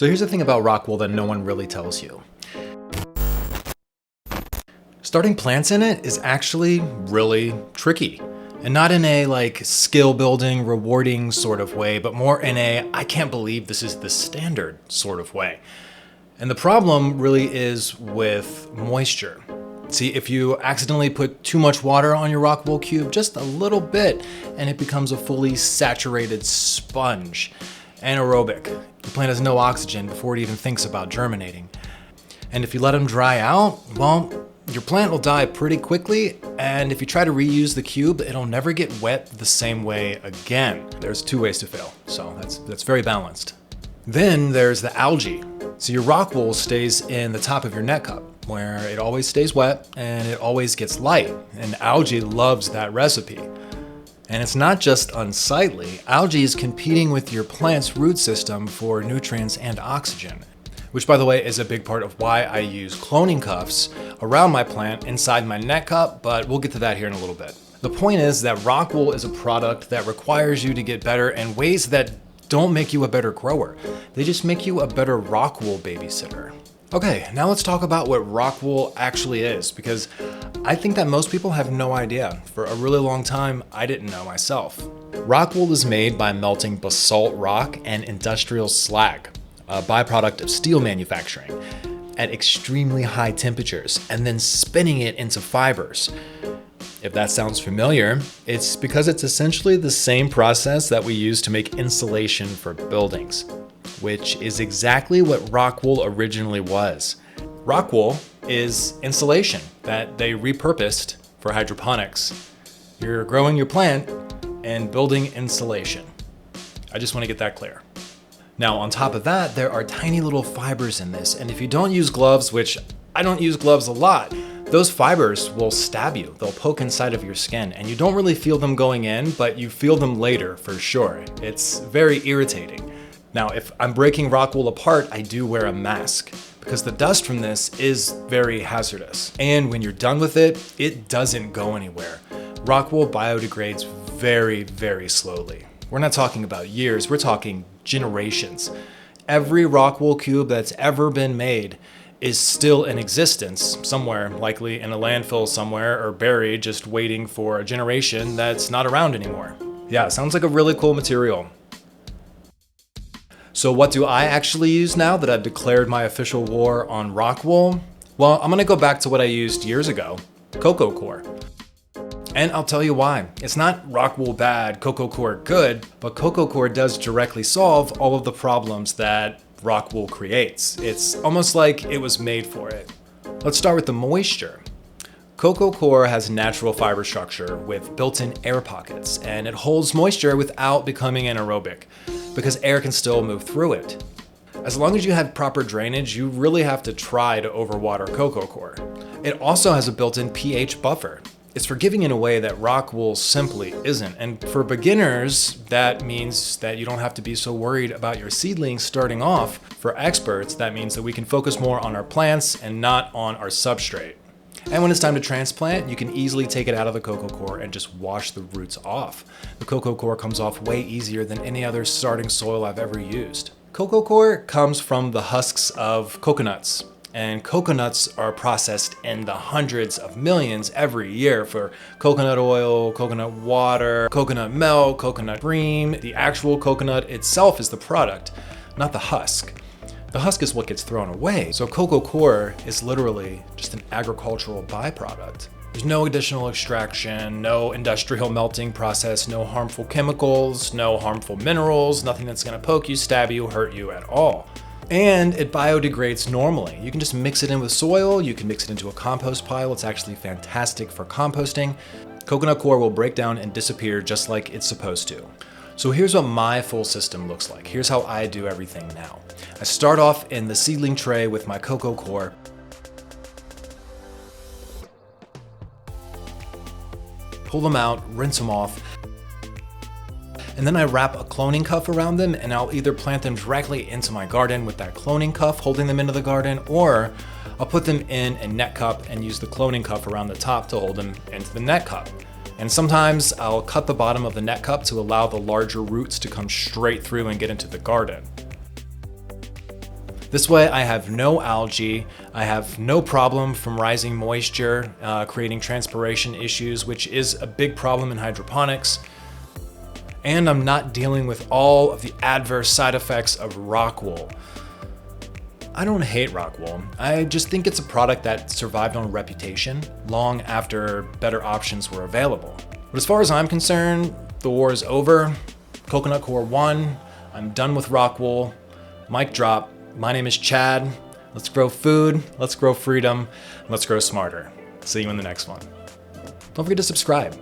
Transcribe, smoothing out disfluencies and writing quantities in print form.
So here's the thing about rockwool that no one really tells you. Starting plants in it is actually really tricky. And not in a skill building, rewarding sort of way, but more in a I can't believe this is the standard sort of way. And the problem really is with moisture. See, if you accidentally put too much water on your rockwool cube, just a little bit, and it becomes a fully saturated sponge. Anaerobic. Your plant has no oxygen before it even thinks about germinating. And if you let them dry out, well, your plant will die pretty quickly, and if you try to reuse the cube, it'll never get wet the same way again. There's 2 ways to fail, so that's very balanced. Then there's the algae. So your rockwool stays in the top of your net cup, where it always stays wet and it always gets light, and algae loves that recipe. And it's not just unsightly, algae is competing with your plant's root system for nutrients and oxygen. Which, by the way, is a big part of why I use cloning cuffs around my plant inside my net cup, but we'll get to that here in a little bit. The point is that rockwool is a product that requires you to get better in ways that don't make you a better grower. They just make you a better rockwool babysitter. Okay, now let's talk about what rockwool actually is, because I think that most people have no idea. For a really long time, I didn't know myself. Rockwool is made by melting basalt rock and industrial slag, a byproduct of steel manufacturing, at extremely high temperatures, and then spinning it into fibers. If that sounds familiar, it's because it's essentially the same process that we use to make insulation for buildings, which is exactly what rockwool originally was. Rockwool is insulation that they repurposed for hydroponics. You're growing your plant and building insulation. I just want to get that clear. Now, on top of that, there are tiny little fibers in this, and if you don't use gloves, which I don't use gloves a lot, those fibers will stab you. They'll poke inside of your skin, and you don't really feel them going in, but you feel them later for sure. It's very irritating. Now, if I'm breaking rockwool apart, I do wear a mask, because the dust from this is very hazardous. And when you're done with it, it doesn't go anywhere. Rockwool biodegrades very, very slowly. We're not talking about years, we're talking generations. Every rockwool cube that's ever been made is still in existence somewhere, likely in a landfill somewhere or buried, just waiting for a generation that's not around anymore. Yeah, sounds like a really cool material. So what do I actually use now that I've declared my official war on rockwool? Well, I'm gonna go back to what I used years ago, coir. And I'll tell you why. It's not rockwool bad, coir good, but coir does directly solve all of the problems that rockwool creates. It's almost like it was made for it. Let's start with the moisture. Coir has natural fiber structure with built-in air pockets, and it holds moisture without becoming anaerobic, because air can still move through it. As long as you have proper drainage, you really have to try to overwater coir. It also has a built-in pH buffer. It's forgiving in a way that rockwool simply isn't. And for beginners, that means that you don't have to be so worried about your seedlings starting off. For experts, that means that we can focus more on our plants and not on our substrate. And when it's time to transplant, you can easily take it out of the coir and just wash the roots off. The coir comes off way easier than any other starting soil I've ever used. Coir comes from the husks of coconuts. And coconuts are processed in the hundreds of millions every year for coconut oil, coconut water, coconut milk, coconut cream. The actual coconut itself is the product, not the husk. The husk is what gets thrown away. So coir is literally just an agricultural byproduct. There's no additional extraction, no industrial melting process, no harmful chemicals, no harmful minerals, nothing that's gonna poke you, stab you, hurt you at all. And it biodegrades normally. You can just mix it in with soil, you can mix it into a compost pile. It's actually fantastic for composting. Coconut coir will break down and disappear just like it's supposed to. So here's what my full system looks like. Here's how I do everything now. I start off in the seedling tray with my coir. Pull them out, rinse them off. And then I wrap a cloning cuff around them, and I'll either plant them directly into my garden with that cloning cuff holding them into the garden, or I'll put them in a net cup and use the cloning cuff around the top to hold them into the net cup. And sometimes I'll cut the bottom of the net cup to allow the larger roots to come straight through and get into the garden. This way I have no algae, I have no problem from rising moisture, creating transpiration issues, which is a big problem in hydroponics. And I'm not dealing with all of the adverse side effects of rockwool. I don't hate rockwool. I just think it's a product that survived on reputation long after better options were available. But as far as I'm concerned, the war is over. Coconut Coir won. I'm done with rockwool. Mic drop. My name is Chad. Let's grow food, let's grow freedom, let's grow smarter. See you in the next one. Don't forget to subscribe.